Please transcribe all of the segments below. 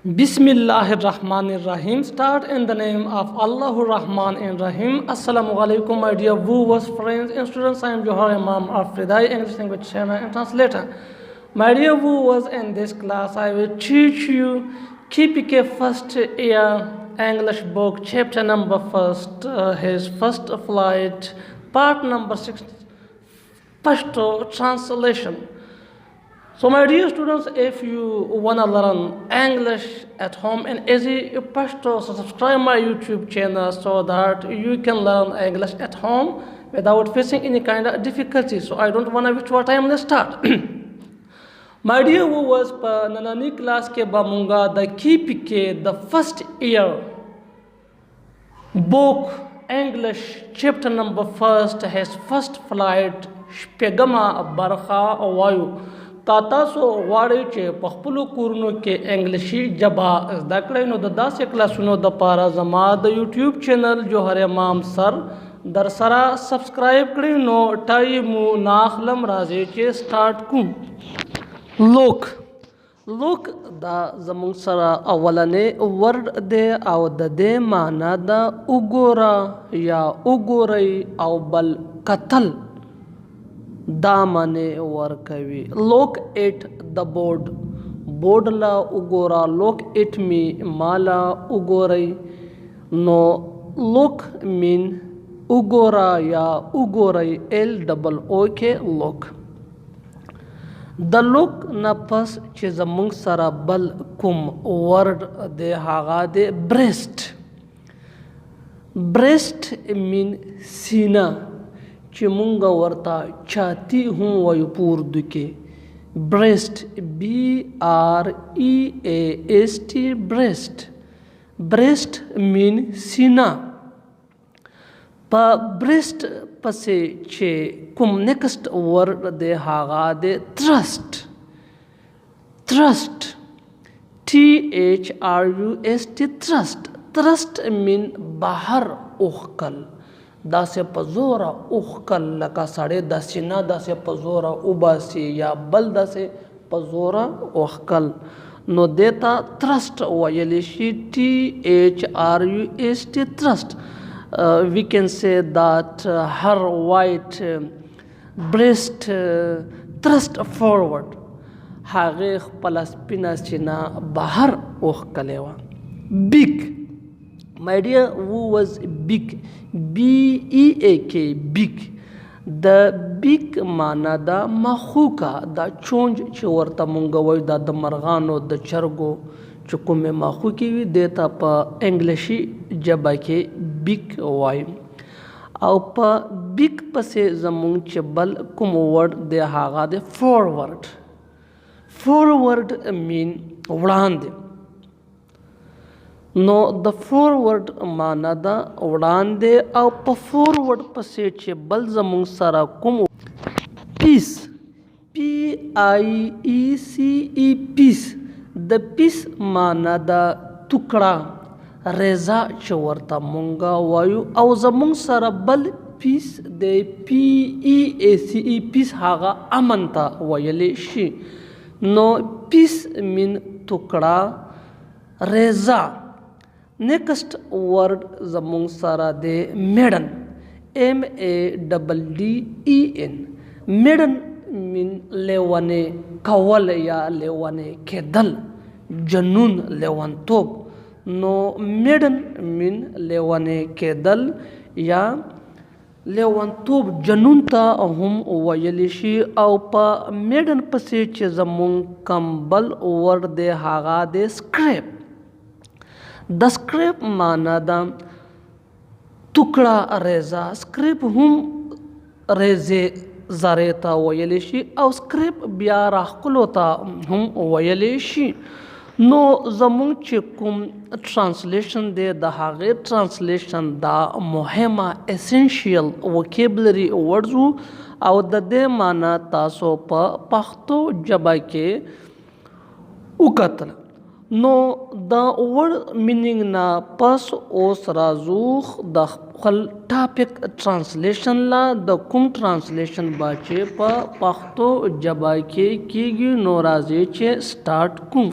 Bismillahirrahmanirrahim. Start in the name of Allahur Rahman and Rahim. Assalamu alaikum, my dear viewers, friends, and students. I am Johar, Imam Afridi, English language trainer and translator. My dear viewers, in this class, I will teach you KPK first year English book, chapter number first, his first flight, part number 6, Pashto translation. So my dear students, if you want to learn English at home in easy Pashto, so subscribe my YouTube channel so that you can learn English at home without facing any kind of difficulty. So I don't want to waste your time. Let's start. My dear viewers, Nanani class ke bamunga the KPK, the first year book English chapter number first, his first flight, Shpegama Barkha Wayu. تاسو غواړئ چې په خپلو کورونو کې انګلیشي ژبه زده کړئ نو د داسې کلاسونو دپاره زما د یوټیوب چینل جوهر امام سر در سره سبسکرایب کړئ نو ټایم مو نه اخلم راځئ چې سټارټ کوو لوک دا زموږ سره اولنې ورډ دی او د دې معنا ده وګوره یا وګورئ او بل کتل دا معنی ورکوي. Look at the board. board لا وګوره. Look at me مالا وګورئ. نو look mean وګوره یا وګورئ LOOK look. د look نه پس چې زموږ سره بل کوم ورډ دی هغه دی breast mean سینه چې مونږ ورته چاتی هم وایو په اردو کې breast BREAST breast mean سینه. په breast پسې چې کوم next word دی هغه دی trust trust mean بهر اوښکل داسې په زوره اوښکل لکه سړی د سینه داسې په زوره وباسي یا بل داسې په زوره اوښکل نو دې ته ترسټ ویلی شي TRUST trust. We can say that her white breast thrust forward هغې خپله سپینه سینه بهر اوښکلی وه. big my dear who was big BEAK big د big معنا دا مخوکه دا چونج چې ورته مونږ وایو دا د مرغانو د چرګو چې کومې مخوکې وي دې ته په انګلیشي ژبه کې big وایو او په big پسې زمونږ چې بل کوم ورډ دی هغه دی forward mean وړاندې. نو د فورورډ معنا ده وړاندې او په فورورډ پسې چې بل زموږ سره کوم پیس PIECE پیس د پیس معنا ده ټوکړه ریزه چې ورته مونږ وایو او زموږ سره بل پیس د PEACE پیس هغه امن ته ویلی شي. نو پیس مین ټوکړه ریزه. نیکسٹ ورڈ زمونږ سره دی میډن MADDEN میډن مین لیونې کول یا لیونې کېدل جنون لیونتوب. نو میډن مین لیونې کېدل یا لیونتوب جنون ته هم ویلی شي او په میډن پسې چې زمونږ کم بل ورډ دی هغه دی سکریپ. د سکریپ معنا ده ټوکړه ریزه. سکریپ هم ریزې زرې ته ویلی شي او سکریپ بیا راښکلو ته هم ویلی شي. نو زموږ چې کوم ټرانسلیشن دی د هغې ټرانسلیشن دا مهمه اسینشیل وکیبلري ورډز وو او د دې معنا تاسو په پښتو ژبه کې وکتل. نو دا ورډ مینینګ نه پس اوس راځو د خپل ټاپک ټرانسلیشن لا د کوم ټرانسلیشن به چې په پښتو ژبه کې کیږي نو راځئ چې سټارټ کوو.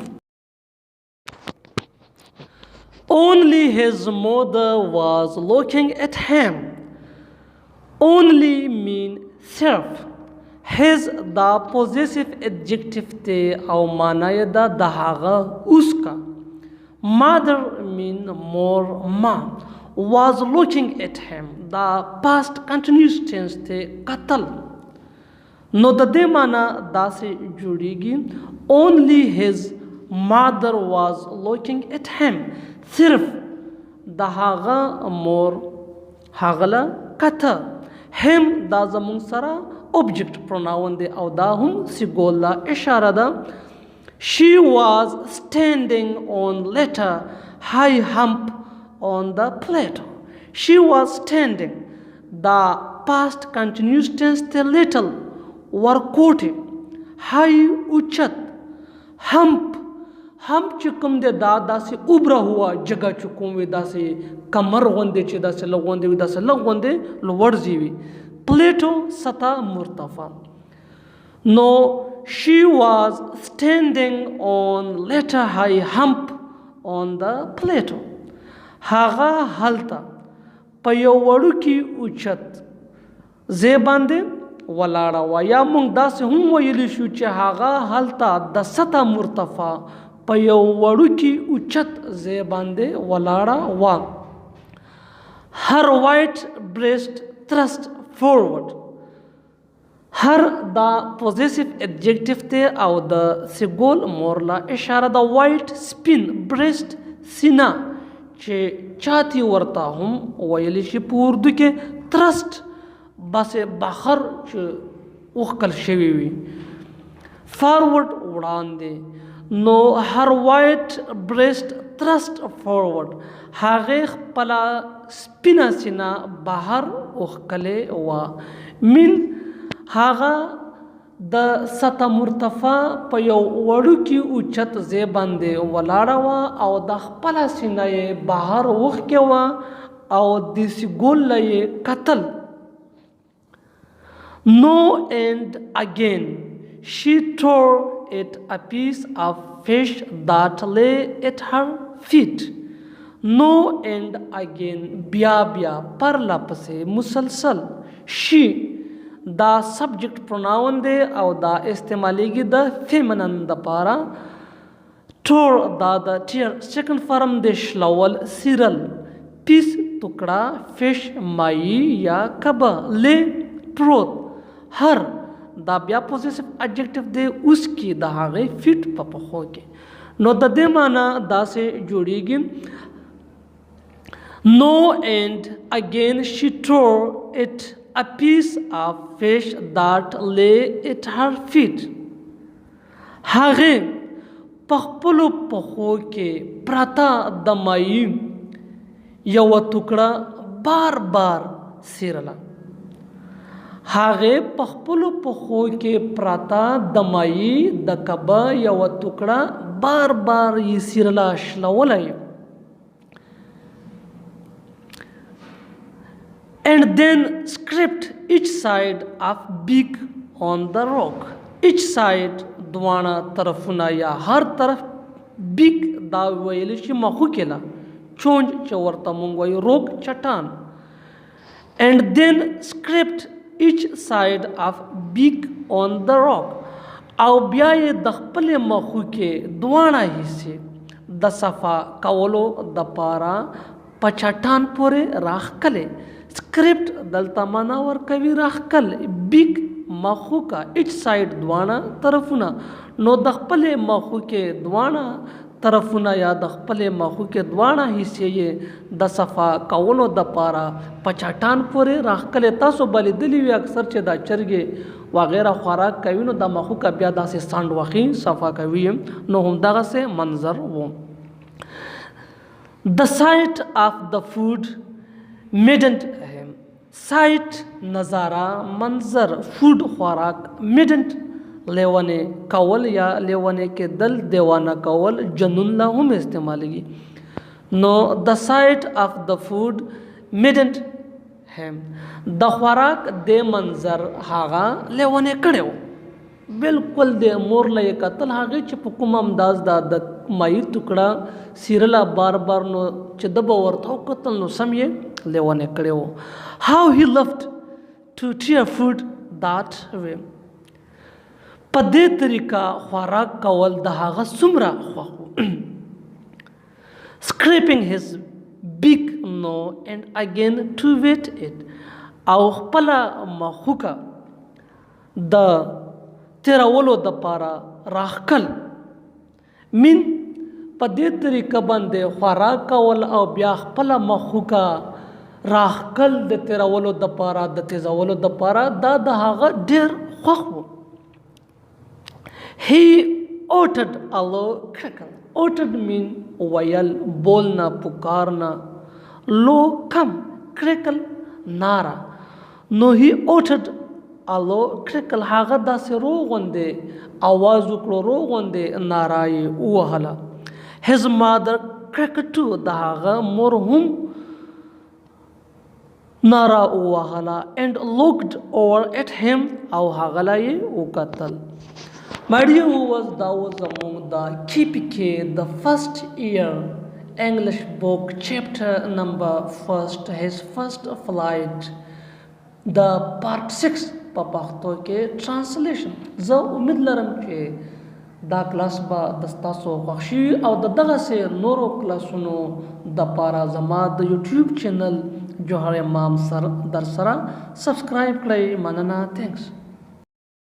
Only his mother was looking at him. Only mean صرف. His دا possessive adjective ته او معنی دا د هغه اوس کا. Mother mean more mom. Was looking at him دا past continuous tense ته قتل. نو د دې معنی داسې جوړیږي only his mother was looking at him. صرف د هغه مور هغله کته. him دا زمون سره object pronoun دی او دا هم سیګول لا اشاره ده. she was standing on letter high hump on the plateau. She was standing the past continuous tense ته little ورکوټي high اوچت hump چې کوم دی دا داسې اوبره هوا جګه چې کوم وي داسې کمر غوندې چې داسې لږ غوندې وي داسې لږ غوندې لوړځي وي. پلیټو سطح مرتفع. نو she was standing on letter high hump on the plateau. هغه هلته په یو وړوکي اوچت ځای باندې ولاړه وه یا موږ داسې هم ویلی شو چې هغه هلته د سطح مرتفع په یو وړوکي اوچت ځای باندې ولاړه وه. her white breast thrust forward. her دا possessive adjective ته او د سیګول مورلا اشاره د white spin breast سینه چې چاتی ورته هم ویلی شي په اردو کې thrust بسې بخر چې اوښکل شوي وي. forward وړاندې. نو her white breast thrust forward. هغې خپله سپینه سینه بهر اوښکلې وه. مین هغه د سطح مرتفع په یو وړوکي اوچت ځای باندې ولاړه وه او د خپله سینه یې بهر اوښکې وه او د سیګول یې کتل. No and again she tore at a piece of fish that lay at her feet. No and again بیا بیا پرله پسې مسلسل. she دا subject pronoun دی او دا استعمالیږي د feminine دپاره. tore دا د tear second form دی شلول سیرل. piece ټوکړه fish ماهی یا کبه. lay پروت. هر دا بیا possessive adjective دی اوس کې د هغې فیټ په پښو کې. نو د دې معنی داسې جوړیږي no and again she tore at a piece of fish that lay at her feet. هغې په خپلو پښو کې پرته د ماهي یوه ټوکړه بار بار څیرله. هغې په خپلو پښو کې پراته د ماهي د کبه یوه ټوکړه بار بار یې څیرله شلوله یې. and then scraped each side of beak on the rock. each side دواړه طرفونه یا هر طرف بیک دا ویلی شي مخوکې له چونج چې ورته موږ وایو روک چټان. and then scraped each side of beak on the rock. او بیا یې د خپلې مخوکې دواړه حصې د صفا کولو دپاره په چټان پورې راښکلې. سکرپټ دلته معنا ورکوي راښکل. بیک مخوکه each side دواړه طرفونه. نو د خپلې مخوکې دواړه طرفونه یا د خپلې مخوکې دواړه حصې یې د صفا کولو دپاره په چټان پورې راښکلې. تاسو به لیدلي وي اکثر چې دا چرګې وغیره خوراک کوي نو د مخوکه بیا داسې سانډ وخي صفا کوي. نو همدغسې منظر و. The sight of the food maddened him. sight نظاره منظر food خوراک maddened لیوانه کول یا لیوانه کېدل دیوانه کول جنون لا هم استعمالیږي. نو the sight of the food maddened him. د خوراک د منظر هغه لیوانه کړو. بالکل د مور لې قتل هغه چې په کوم انداز د مایي ټوکړه سیرله بار بار نو چې د به ورته وکتل نو سم یې لیونی کړی و. How he loved to tear food that way. په دې طریقه خوراک کول د هغه څومره خوښ و. Scraping his big nose and again to wet it. او خپله مخوکه د تیرولو دپاره راښکل. من په دې طریقه باندې خوراک کول او بیا خپله مخوکه راښکل د تیرولو دپاره د تیزولو دپاره دا د هغه ډېر خوښ و. He uttered a low crackle. Uttered mean ویل، بولنا، پکارنا. low کم، crackle ناره. نو he uttered a low crackle هغه داسې رو غوندې آواز وکړو، رو غوندې ناره یې ووهله. His mother cracked too. د هغه مور هم ناره ووهله. And looked over at him او هغه لا یې وکتل. My dear viewers, that was among the KPK, the first year English book, chapter number first, his first flight, the part 6 په پښتو کې translation. زه امید لرم چې دا کلاس به د ستاسو خوښ شي او د دغسې نورو کلاسونو دپاره زما د یوټیوب چینل جوهر امام در سره سبسکرایب کړئ. مننه. تھینکس.